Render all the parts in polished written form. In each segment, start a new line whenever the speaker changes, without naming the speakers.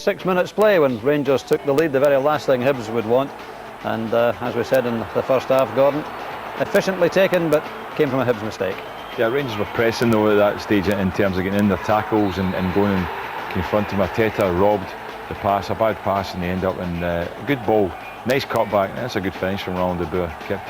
6 minutes play when Rangers took the lead, the very last thing Hibs would want. And as we said in the first half, Gordon, efficiently taken, but came from a Hibs mistake.
Yeah, Rangers were pressing though at that stage in terms of getting in their tackles and going and confronting Arteta. Robbed the pass, a bad pass in the end up, and a good ball. Nice cutback. That's a good finish from Ronald de Boer. Kept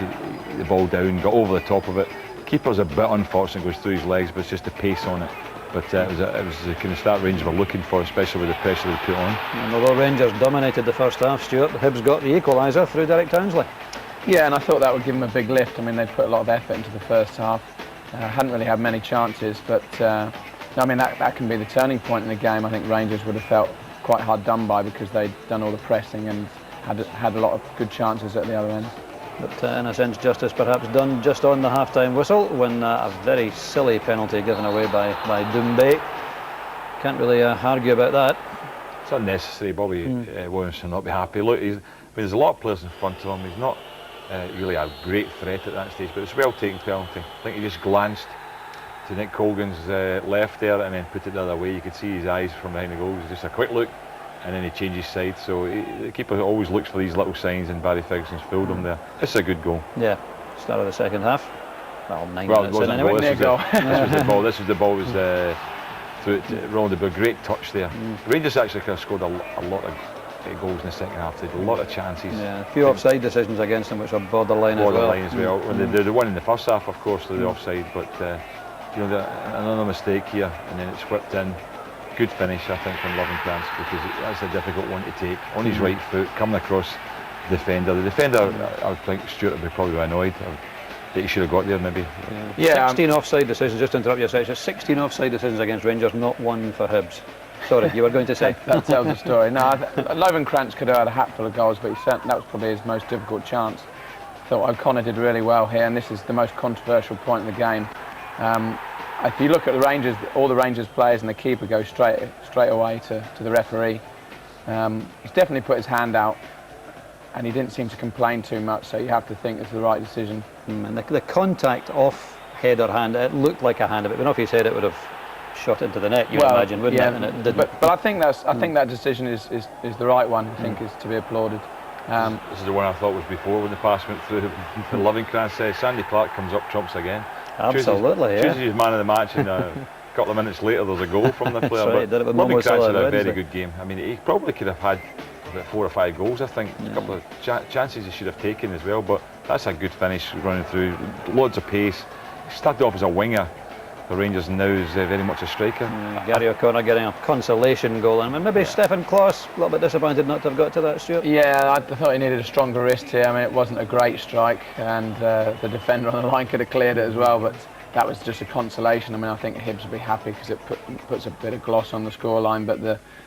the ball down, got over the top of it. Keeper's a bit unfortunate, goes through his legs, but it's just the pace on it. But it was the kind of start Rangers were looking for, especially with the pressure they put on.
And although Rangers dominated the first half, Stuart, Hibs got the equaliser through Derek Townsley.
Yeah, and I thought that would give them a big lift. I mean, they'd put a lot of effort into the first half. Hadn't really had many chances, but I mean, that can be the turning point in the game. I think Rangers would have felt quite hard done by because they'd done all the pressing and had a lot of good chances at the other end.
But in a sense, justice perhaps done just on the half-time whistle when a very silly penalty given away by Doumbé. Can't really argue about that.
It's unnecessary. Bobby Williams will not be happy. Look, there's a lot of players in front of him. He's not really a great threat at that stage, but it's a well-taken penalty. I think he just glanced to Nick Colgan's left there and then put it the other way. You could see his eyes from behind the goal. It was just a quick look, and then he changes side. So the keeper always looks for these little signs, and Barry Ferguson's filled them there. It's a good goal.
Yeah, start of the second half. Well, 9 minutes in anyway.
This was the ball. This was the ball. It was through Ronald de Boer. Great touch there. Rangers actually could have scored a lot of goals in the second half. They had a lot of chances.
Yeah, a few offside decisions against them, which are borderline as well.
When they won in the first half, of course, through the offside, but another mistake here, and then it's whipped in. Good finish, I think, from Lovenkrands, because that's a difficult one to take. On his right foot, coming across the defender. The defender, I would think Stuart would be probably annoyed that he should have got there, maybe.
Yeah. 16 offside decisions, just to interrupt your section, 16 offside decisions against Rangers, not one for Hibs. Sorry, you were going to say?
That tells the story. No, Lovenkrands could have had a hatful of goals, but that was probably his most difficult chance. Thought O'Connor did really well here, and this is the most controversial point in the game. If you look at the Rangers, all the Rangers players and the keeper go straight away to the referee. He's definitely put his hand out, and he didn't seem to complain too much, so you have to think it's the right decision.
And the contact off head or hand, it looked like a hand. If it went off his head, it would have shot into the net, you'd imagine, wouldn't it? And it didn't.
But I think that decision is the right one. I think is to be applauded.
This is the one I thought was before when the pass went through. Lovenkrands says Sandy Clark comes up trumps again.
Absolutely,
chooses his man of the match, and a couple of minutes later there's a goal from the player.
Right,
but Lovenkrands had a very good game. I mean, he probably could have had about 4 or 5 goals, I think. A couple of chances he should have taken as well, but that's a good finish running through. Loads of pace. He started off as a winger for Rangers, and now is very much a striker.
Gary O'Connor getting a consolation goal, and maybe Stephen Kloss a little bit disappointed not to have got to that, Stuart.
Yeah, I thought he needed a stronger wrist here. I mean, it wasn't a great strike, and the defender on the line could have cleared it as well, but that was just a consolation. I mean, I think Hibs will be happy because it puts a bit of gloss on the scoreline, but the